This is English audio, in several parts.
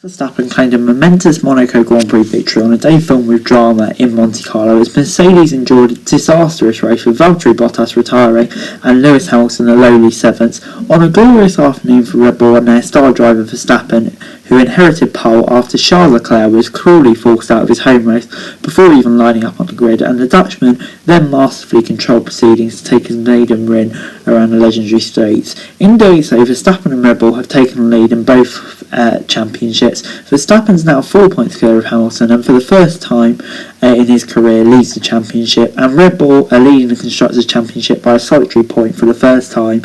Verstappen claimed a momentous Monaco Grand Prix victory on a day filled with drama in Monte Carlo as Mercedes endured a disastrous race with Valtteri Bottas retiring and Lewis Hamilton a lowly 7th, on a glorious afternoon for Red Bull and their star driver Verstappen, who inherited pole after Charles Leclerc was cruelly forced out of his home race before even lining up on the grid, and the Dutchman then masterfully controlled proceedings to take his maiden win around the legendary straights. In doing so, Verstappen and Red Bull have taken the lead in both championships. Verstappen's now 4 points clear of Hamilton and for the first time in his career leads the championship, and Red Bull are leading the Constructors' Championship by a solitary point for the first time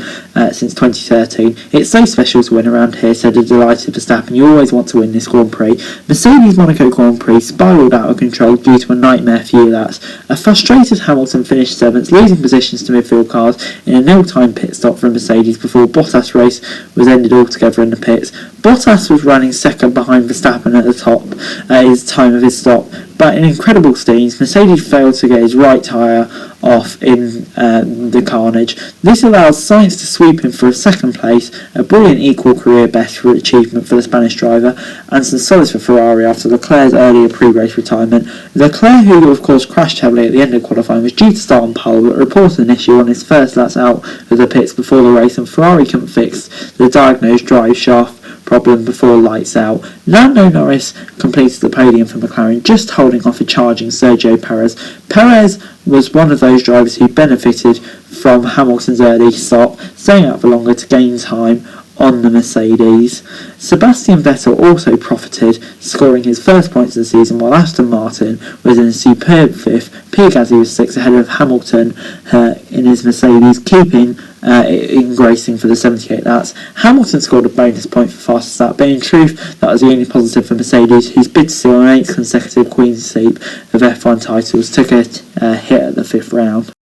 since 2013. It's so special to win around here, said a delighted Verstappen. You always want to win this Grand Prix. Mercedes Monaco Grand Prix spiralled out of control due to a nightmare few laps. A frustrated Hamilton finished 7th, losing positions to midfield cars in a nil-time pit stop from Mercedes before Bottas' race was ended altogether in the pits. Bottas was running second behind Verstappen at the top at his time of his stop, but in incredible scenes, Mercedes failed to get his right tyre off in the carnage. This allows Sainz to sweep him for a second place, a brilliant equal career best for achievement for the Spanish driver, and some solace for Ferrari after Leclerc's earlier pre-race retirement. Leclerc, who of course crashed heavily at the end of qualifying, was due to start on pole but reported an issue on his first laps out of the pits before the race, and Ferrari couldn't fix the diagnosed drive shaft problem before lights out. Lando Norris completed the podium for McLaren, just holding off a charging Sergio Perez. Perez was one of those drivers who benefited from Hamilton's early stop, staying out for longer to gain time on the Mercedes. Sebastian Vettel also profited, scoring his first points of the season, while Aston Martin was in a superb 5th. Pierre Gasly was 6th ahead of Hamilton in his Mercedes, keeping in racing for the 78 laps. Hamilton scored a bonus point for fastest lap, but in truth that was the only positive for Mercedes, whose bid to seal an 8th consecutive Queen's Sweep of F1 titles took a hit at the 5th round.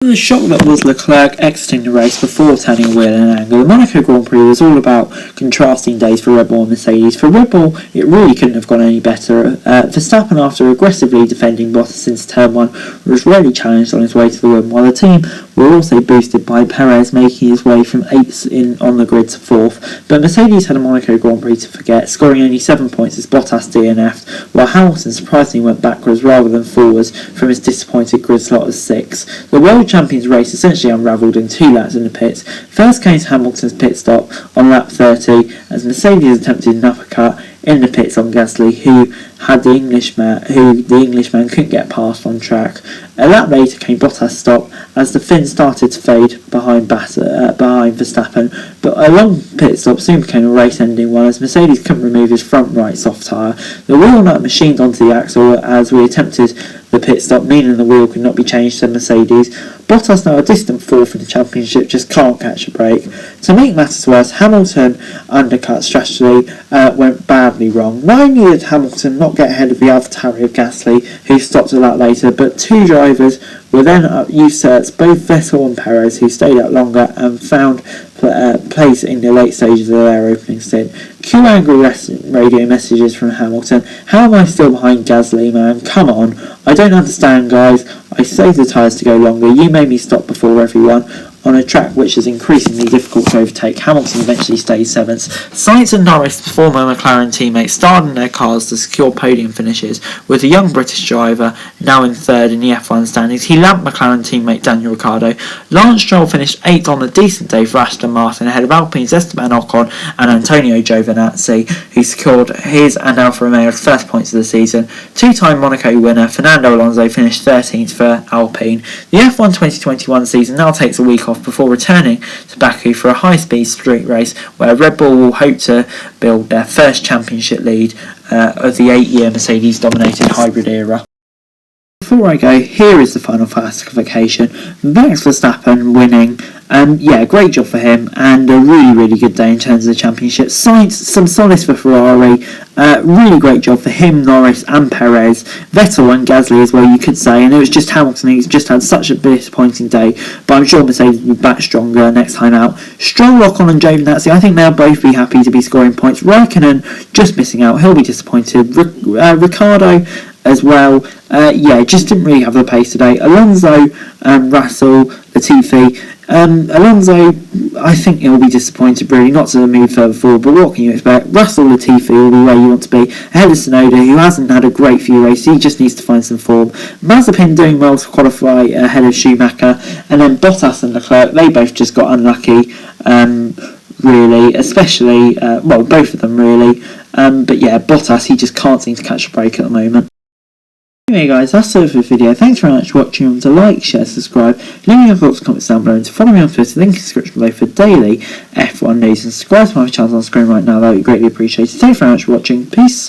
The shock that was Leclerc exiting the race before turning a wheel in an angle. The Monaco Grand Prix was all about contrasting days for Red Bull and Mercedes. For Red Bull, it really couldn't have gone any better. Verstappen, after aggressively defending Bottas into turn 1, was rarely challenged on his way to the win, while the team were also boosted by Perez making his way from 8th on the grid to 4th. But Mercedes had a Monaco Grand Prix to forget, scoring only 7 points as Bottas DNF'd, while Hamilton surprisingly went backwards rather than forwards from his disappointed grid slot as 6th. The World Champions race essentially unravelled in 2 laps in the pits. First came Hamilton's pit stop on lap 30 as Mercedes attempted an uppercut in the pits on Gasly, who the Englishman couldn't get past on track. A lap later came Bottas' stop as the Finn started to fade behind Verstappen, but a long pit stop soon became a race-ending one as Mercedes couldn't remove his front right soft tyre. The wheel nut machined onto the axle as we attempted the pit stop, meaning the wheel could not be changed to Mercedes. Bottas, now a distant 4th in the championship, just can't catch a break. To make matters worse, Hamilton undercut strategy went badly wrong. Not only did Hamilton not get ahead of the AlphaTauri of Gasly, who stopped a lap later, but 2 drivers were then usurped, both Vettel and Perez, who stayed out longer and found place in the late stages of their opening stint. Cue angry radio messages from Hamilton. How am I still behind Gasly, man? Come on. I don't understand, guys. I saved the tyres to go longer. You made me stop before everyone. On a track which is increasingly difficult to overtake, Hamilton eventually stayed 7th. Sainz and Norris, former McLaren teammates, starred in their cars to secure podium finishes, with the young British driver now in 3rd in the F1 standings. He lapped McLaren teammate Daniel Ricciardo. Lance Stroll finished 8th on a decent day for Aston Martin, ahead of Alpine's Esteban Ocon and Antonio Giovinazzi, who secured his and Alfa Romeo's first points of the season. 2-time Monaco winner Fernando Alonso finished 13th for Alpine. The F1 2021 season now takes a week off before returning to Baku for a high-speed street race where Red Bull will hope to build their first championship lead of the 8-year Mercedes-dominated hybrid era. Before I go, here is the final classification. Max Verstappen winning. Great job for him, and a really good day in terms of the championship. Sainz, some solace for Ferrari. Really great job for him, Norris and Perez, Vettel and Gasly as well, you could say. And it was just Hamilton who's just had such a disappointing day, but I'm sure Mercedes will be back stronger next time out. Stroll, Ocon and Giovinazzi, I think they'll both be happy to be scoring points. Raikkonen just missing out, he'll be disappointed. Ricciardo as well. Just didn't really have the pace today. Alonso, Russell, Latifi. Alonso, I think he'll be disappointed really, not to move further forward, but what can you expect? Russell, Latifi will be where you want to be, ahead of Tsunoda, who hasn't had a great few races, he just needs to find some form. Mazepin doing well to qualify ahead of Schumacher, and then Bottas and Leclerc, they both just got unlucky, really, especially, both of them really, but yeah, Bottas, he just can't seem to catch a break at the moment. Anyway guys, that's all for the video. Thanks very much for watching. Remember to like, share, subscribe, leave me your thoughts and comments down below, and to follow me on Twitter, link in the description below for daily F1 news, and subscribe to my channel on screen right now, that would be greatly appreciated. Thanks very much for watching, peace.